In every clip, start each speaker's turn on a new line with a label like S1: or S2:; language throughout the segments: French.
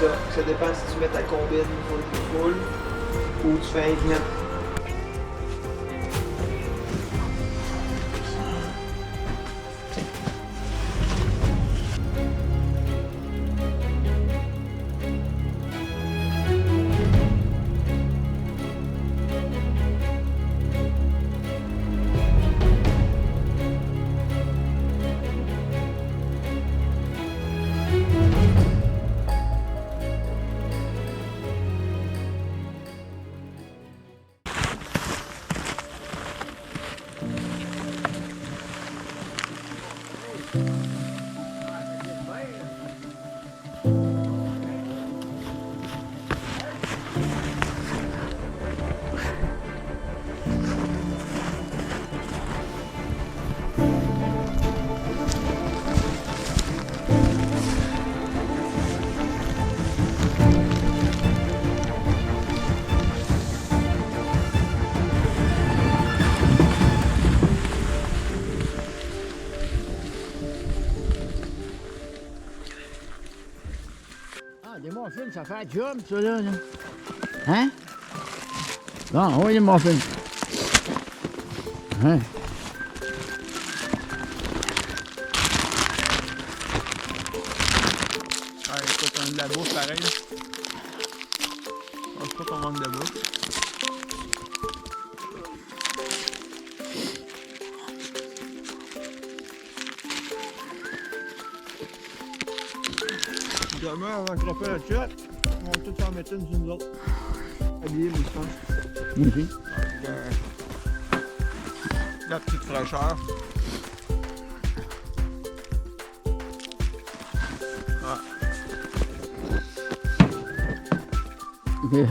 S1: ça. Ça dépend si tu mets ta combine full ou tu fais un net.
S2: Des muffins, ça fait un job, ça, là. Hein? Bon, oui, des muffins. Hein?
S1: Ouais, écoute, on a de la bouffe pareil. Je pense pas qu'on manque de bouffe. Demain, avant que je refais le chat, on va tout en mettre une sur nous autres. Habillés, mais je pense.
S2: Moi aussi.
S1: La petite fraîcheur.
S2: Ouais.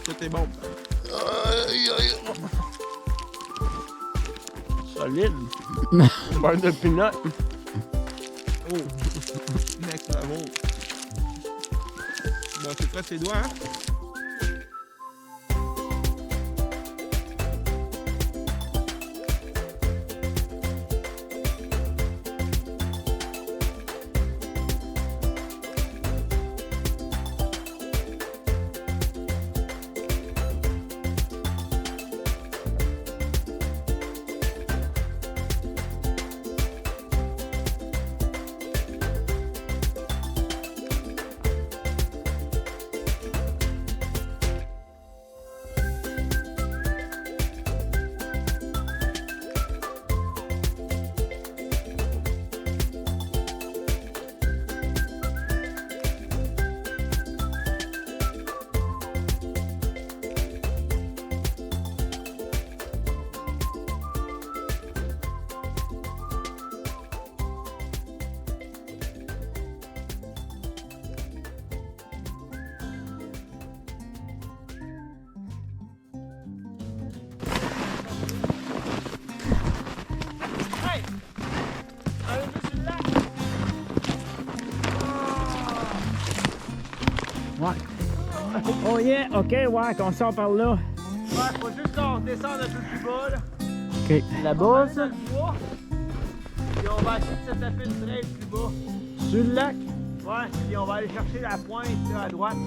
S1: Tout est bon.
S2: Solide.
S1: Beurre de peanut. Oh, next level. Bon, c'est prêt tes doigts, hein?
S2: Ouais. Oh yeah, ok, ouais, qu'on sort par là.
S1: Ouais, faut juste qu'on descende un peu plus bas, là.
S2: Ok. Là-bas, ça?
S1: Puis on va essayer de se taper une trail plus bas.
S2: Sur le lac?
S1: Ouais, puis on va aller chercher la pointe, là, à droite.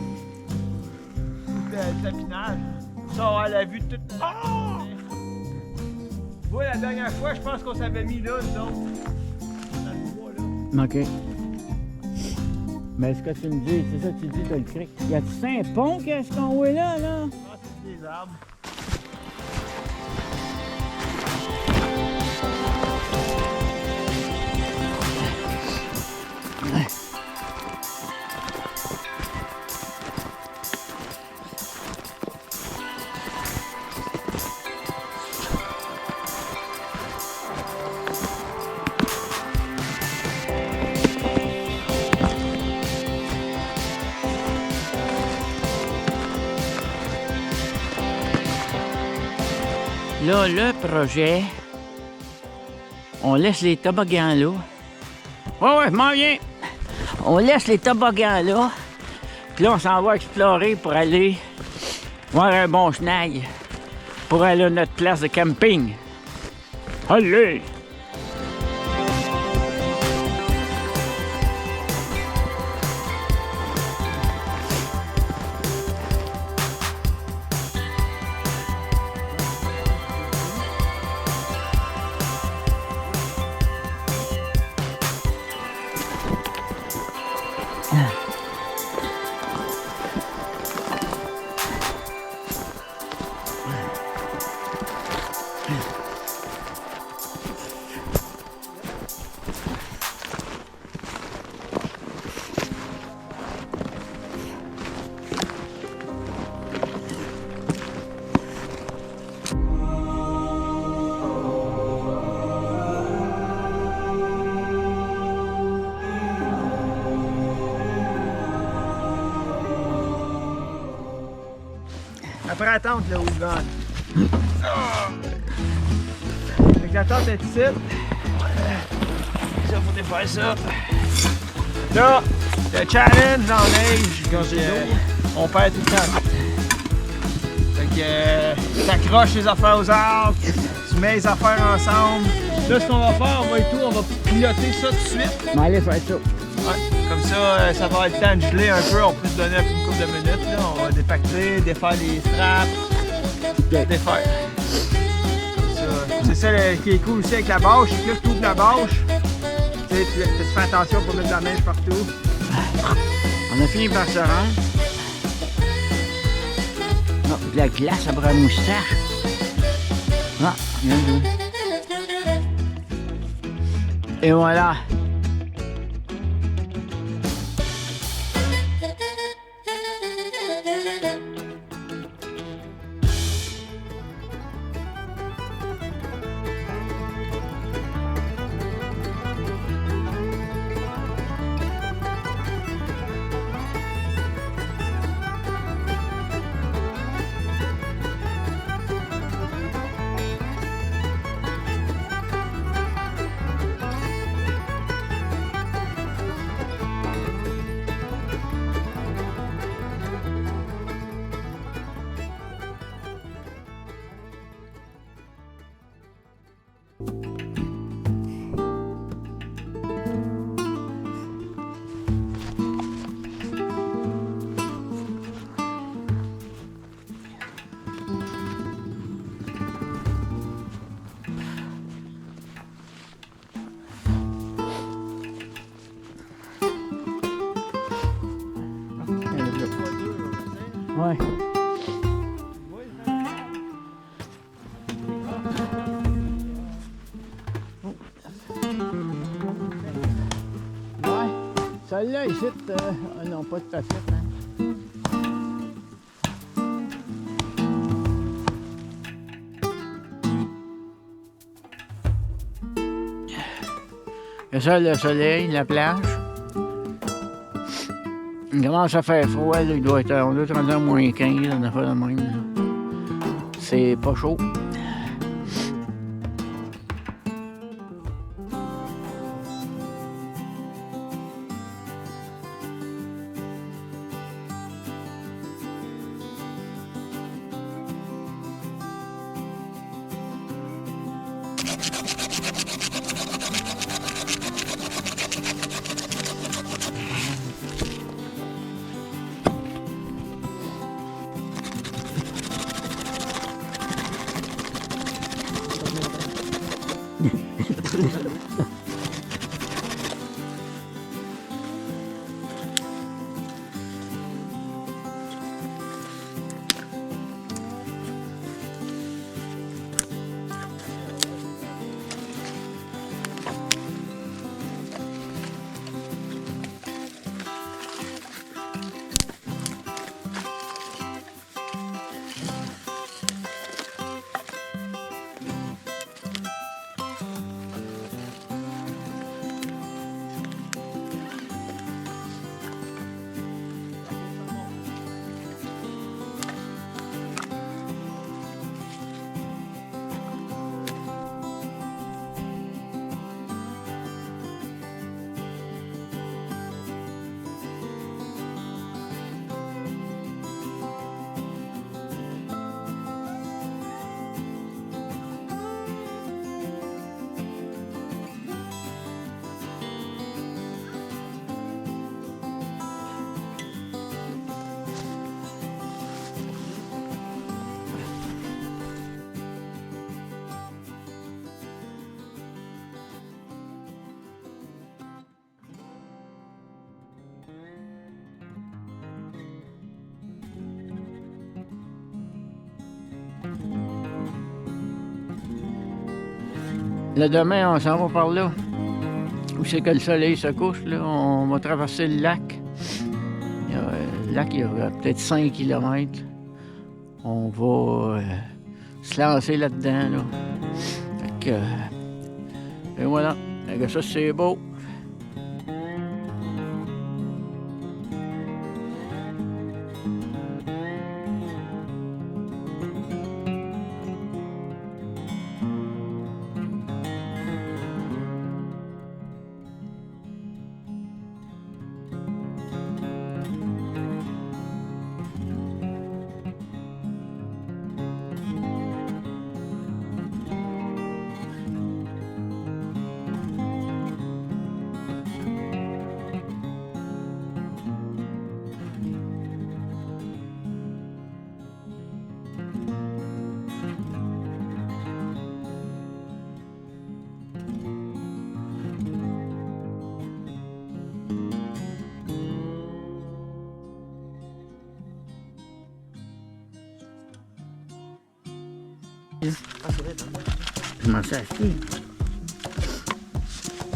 S1: Le tapinage. Ça, on a la vue de toute la... Oh! Ouais, la dernière fois, je pense qu'on s'avait mis là, nous autres. Dans le bois, là.
S2: Ok. Mais ce que tu me dis, c'est ça que tu dis, t'as le cric. Y a-tu un pont qu'est-ce qu'on voit là?
S1: Ah, c'est des arbres.
S2: Là, le projet, on laisse les toboggans là. Ouais, je m'en viens. On laisse les toboggans là. Puis là, on s'en va explorer pour aller voir un bon schneig. Pour aller à notre place de camping. Allez!
S1: Après attente, là, où je gagne. Fait que l'attente est ici. Ça, faut défaire ça. Là, le challenge en neige, on perd tout le temps. Fait que t'accroches les affaires aux arbres, tu mets les affaires ensemble. Là, ce qu'on va faire, on va piloter ça tout de suite.
S2: Mais allez faire ça.
S1: Ouais, comme ça, ça va avoir le temps de geler un peu. On peut se donner une couple de minutes. Là. On va dépacter, défaire les straps, défaire. C'est ça qui est cool aussi avec la bâche. C'est que là, tu ouvres la bâche. Tu fais attention pour mettre de la neige partout.
S2: On a fini par se rendre. Oh, de la glace à bras moustache. Ah, bien vu. Et voilà. Ouais. Ouais. Celle-là, ici, non, pas tout à fait. Hein. C'est ça, le soleil, la plage. Il commence à faire froid, là. On doit être rendu à moins 15, on a fait la même. C'est pas chaud. Là, demain, on s'en va par là. Où c'est que le soleil se couche, là? On va traverser le lac. Le lac, il y a peut-être 5 km. On va se lancer là-dedans, là. Fait que, et voilà. Fait que ça, c'est beau. Je m'en sais acheter.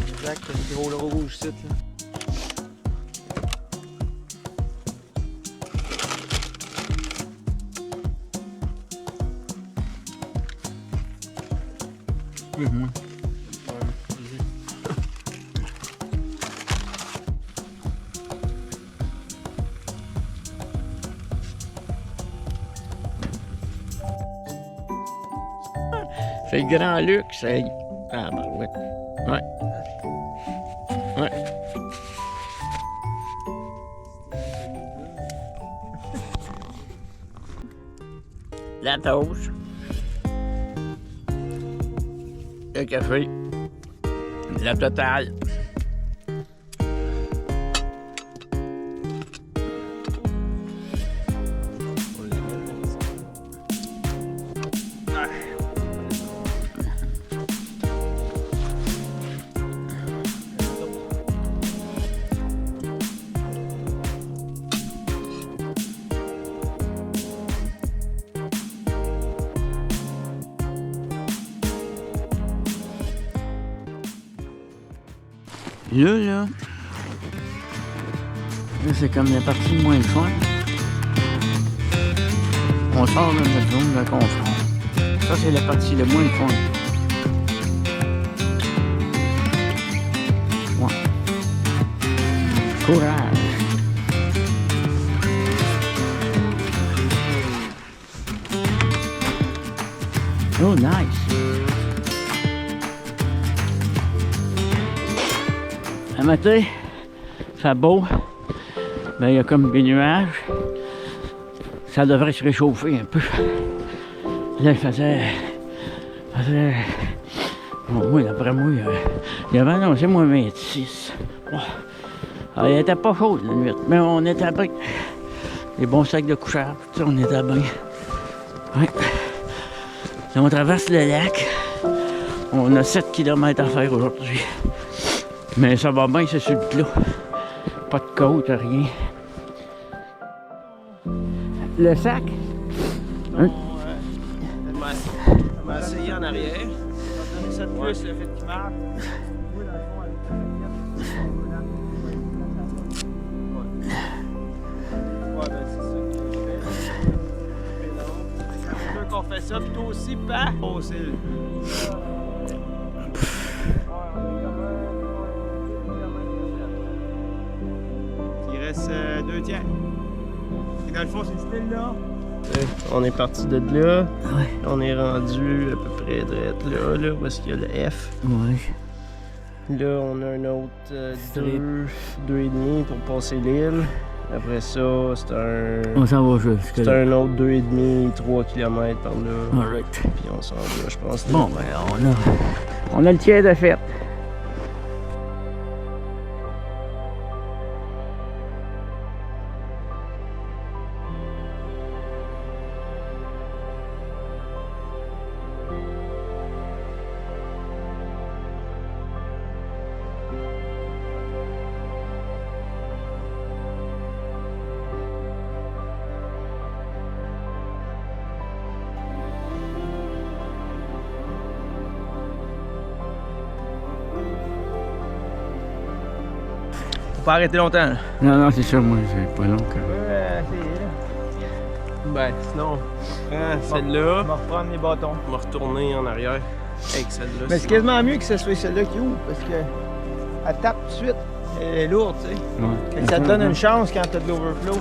S1: Exact, le gros rouge ici, là.
S2: C'est le grand luxe. Ah, ben ouais. Ouais. Ouais. La toast. Le café. La totale. Là, c'est comme la partie moins le fun. On sort de notre zone de confort. Ça, c'est la partie le moins le fun. Ouais. Courage. Oh, nice. Un matin, il fait beau, ben, il y a comme des nuages. Ça devrait se réchauffer un peu. Là, il faisait bon, oui, d'après moi, il avait annoncé moins 26. Oh. Alors, il était pas chaud la nuit, mais on était bien. Les bons sacs de couchage, on était bien. Ouais. Là, on traverse le lac. On a 7 km à faire aujourd'hui. Mais ça va bien, c'est sur le plat. Pas de côte, rien. Le sac? Hein?
S1: On m'a essayé en arrière. On va donner ça de plus, le fait qu'il marche. Oui, dans le fond, ouais, ben c'est ça que je fais. Mais non. C'est sûr qu'on fait ça, puis toi aussi, pas. Oh, c'est. Il reste 2 tiers. Et dans le fond, c'est ce style-là. On est parti de là.
S2: Ouais.
S1: On est rendu à peu près direct là, parce qu'il y a le F.
S2: Ouais.
S1: Là, on a un autre 2,5 pour passer l'île. Après ça, c'est
S2: On s'en va jusque
S1: c'est
S2: là.
S1: un autre 2,5, 3 km par là.
S2: Alright.
S1: Puis on s'en va, je pense.
S2: Bon, ben, on a le tiers de fête.
S1: pas arrêter longtemps. Là.
S2: Non, non, c'est ça, moi, c'est pas long.
S1: Ben, sinon,
S3: Celle-là,
S1: on va reprendre les bâtons.
S3: on va retourner en arrière avec celle-là.
S1: Mais c'est quasiment mieux que ce soit celle-là qui ouvre parce que elle tape tout de suite. Elle est lourde, tu sais.
S2: Ouais.
S1: Fait que ça te donne une chance quand t'as de l'overflow.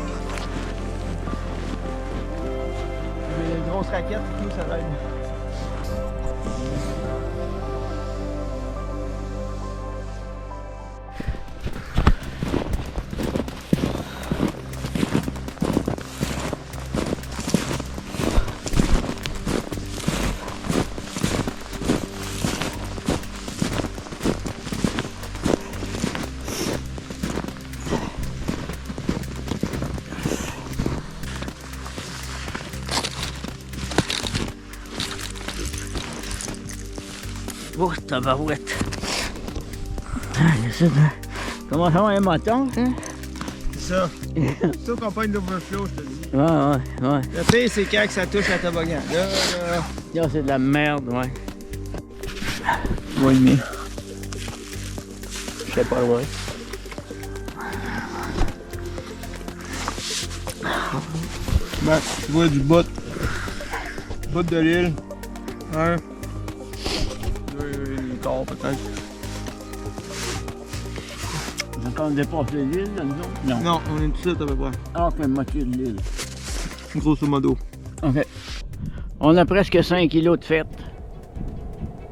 S1: Les grosses raquettes, tout, ça l'aide.
S2: Oh, tabarouette. Ah, c'est ça. Comment ça va, un moton, ça?
S1: C'est ça. C'est ça qu'on pogne l'overflow, je te dis.
S2: Ouais.
S1: Le pire, c'est quand que ça touche à toboggan. Là,
S2: Là, c'est de la merde, ouais.
S1: ouais, mais.
S3: Je sais pas loin.
S1: Ben, tu vois du bout. Bout de l'île. Un. Deux corps, peut-être.
S2: Donc, on dépasse l'île, là, nous autres? Non.
S1: Non, on est tout ça à peu près.
S2: Ah, on fait moitié de l'île.
S1: Grosso modo.
S2: OK. On a presque 5 kilos de fête.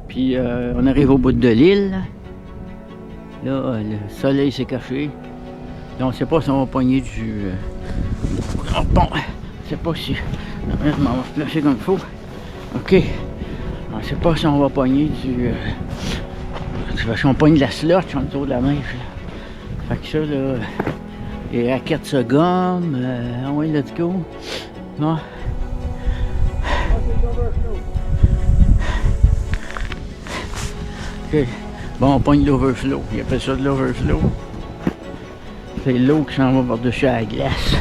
S2: Puis on arrive au bout de l'île. Là, le soleil s'est caché. Là, on ne sait pas si on va pogner du... Oh, bon, je sais pas si... Non, là, je m'en vais placer comme il faut. OK. On ne sait pas si on va pogner du... Parce qu'on pogne de la slotch en dessous de la mèche. Fait que ça, là... Les raquettes se gomment. Ah ouais, let's go. Non. OK. Bon, on pogne l'overflow. Il appelle ça de l'overflow. C'est l'eau qui s'en va par-dessus la glace.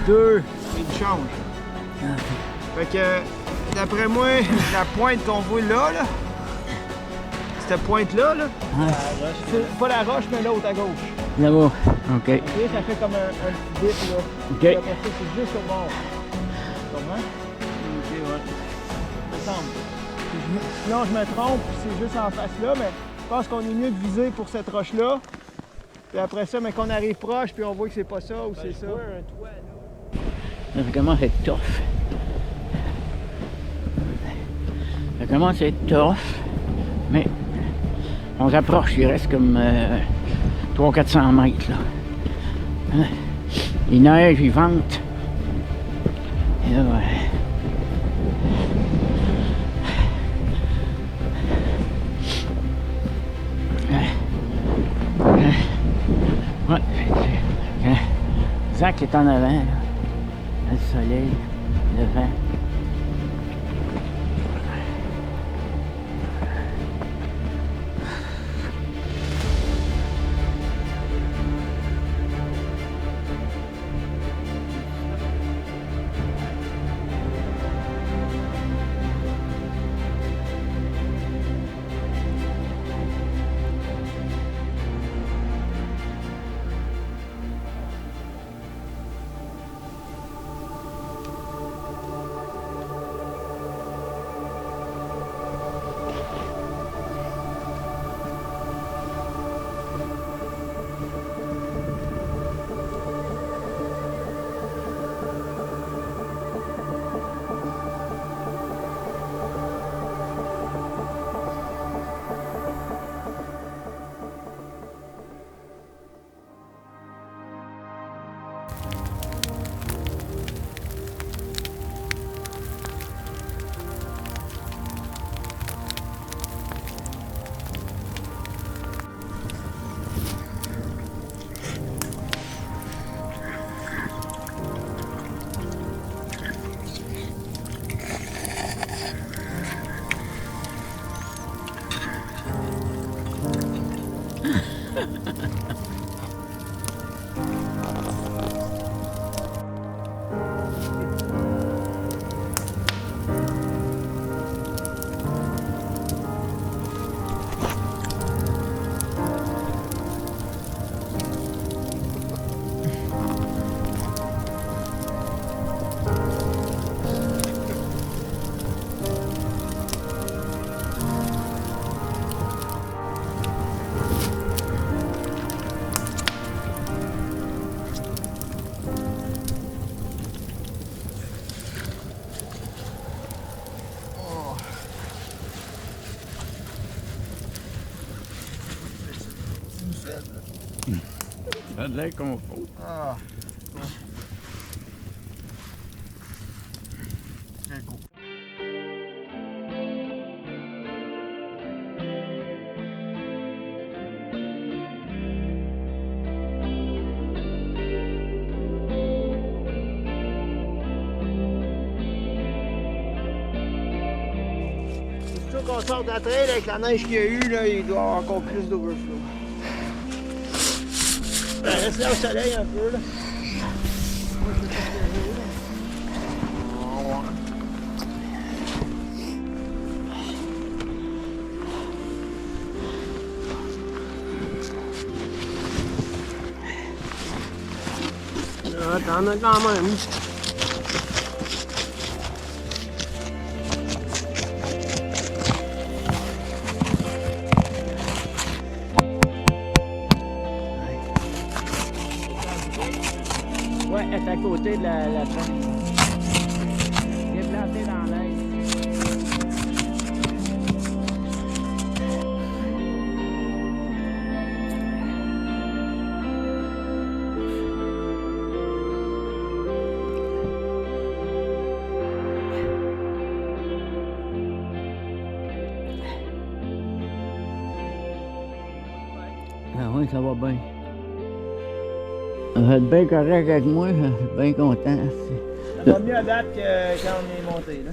S1: Deux, il change. Fait que, d'après moi, la pointe qu'on voit là, cette pointe-là, c'est pas la roche, mais l'autre à gauche.
S2: Là-bas. OK.
S1: Ok, ça fait comme un petit dip là.
S2: OK.
S1: Puis après ça, c'est juste au bord. Comment? Ok, ouais. Ça me semble. Sinon, je me trompe, puis c'est juste en face là, mais je pense qu'on est mieux de viser pour cette roche-là. Puis après ça, mais qu'on arrive proche, puis on voit que c'est pas ça ou c'est ça.
S2: Ça commence à être tough. Ça commence à être tough. Mais on s'approche, il reste comme 300-400 mètres là. Hein? Il neige, il vente. Et là, ouais. Ouais. Zach est en avant, là. Le soleil, le vent. Ça a de l'air qu'on faut.
S1: Ah. Très cool. Surtout qu'on sort de la trail avec la neige qu'il y a eu, là, il doit y avoir encore plus d'overflow. Ben, reste là au soleil un peu, là. Moi, je peux pas te lever, là.
S3: Ah, t'en as quand même.
S2: Ouais, elle est à côté de la trappe. Il est planté dans l'air. Ah oui, ça va bien. Vous êtes bien correct avec moi, je suis bien content.
S1: Ça va mieux à date que quand on est monté, là.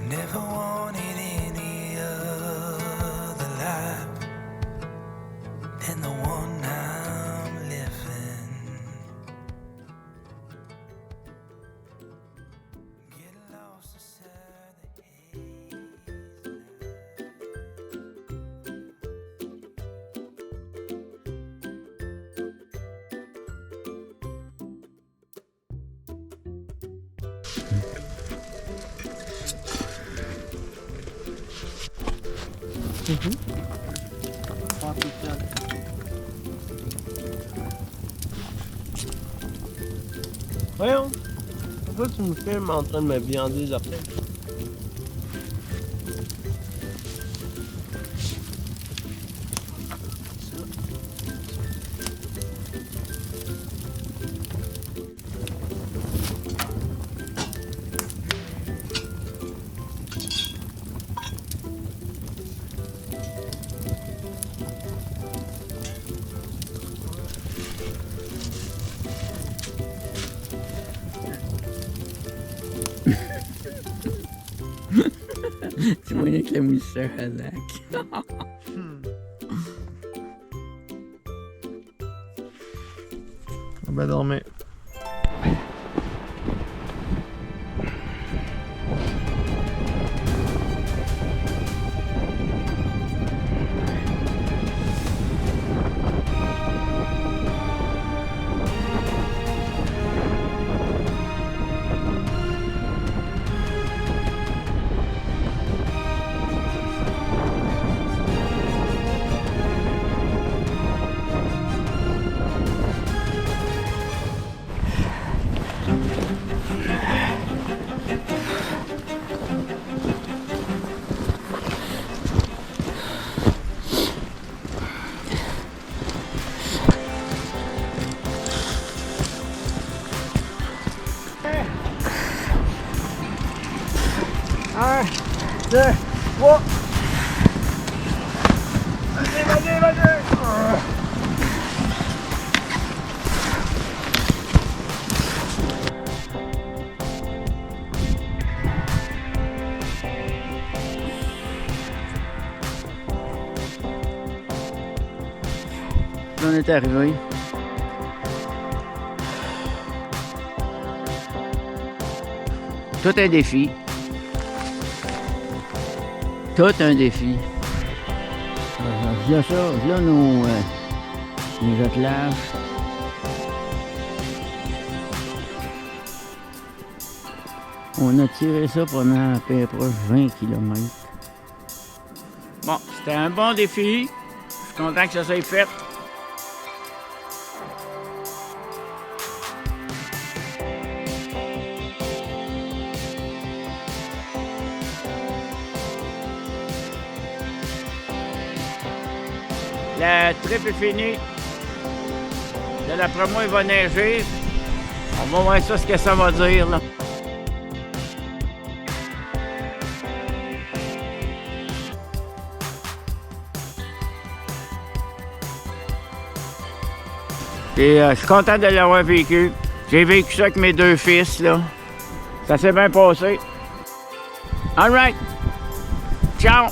S4: Never wanted any other life than the one I'm living. Get lost inside the haze.
S3: Voyons. Pourquoi tu me filmes en train de me viander les orteils?
S2: Tu vois avec la mousseur à lac.
S1: On va dormir. Un, deux, trois. Vas-y.
S2: On est arrivé. Tout un défi. Tout un défi. Là, ça, là, nos attelages. On a tiré ça pendant à peu près 20 km. Bon, c'était un bon défi. Je suis content que ça soit fait. La trip est finie. Là, d'après moi, il va neiger. On va voir ça, ce que ça va dire, là. Et je suis content de l'avoir vécu. J'ai vécu ça avec mes 2 fils, là. Ça s'est bien passé. All right. Ciao.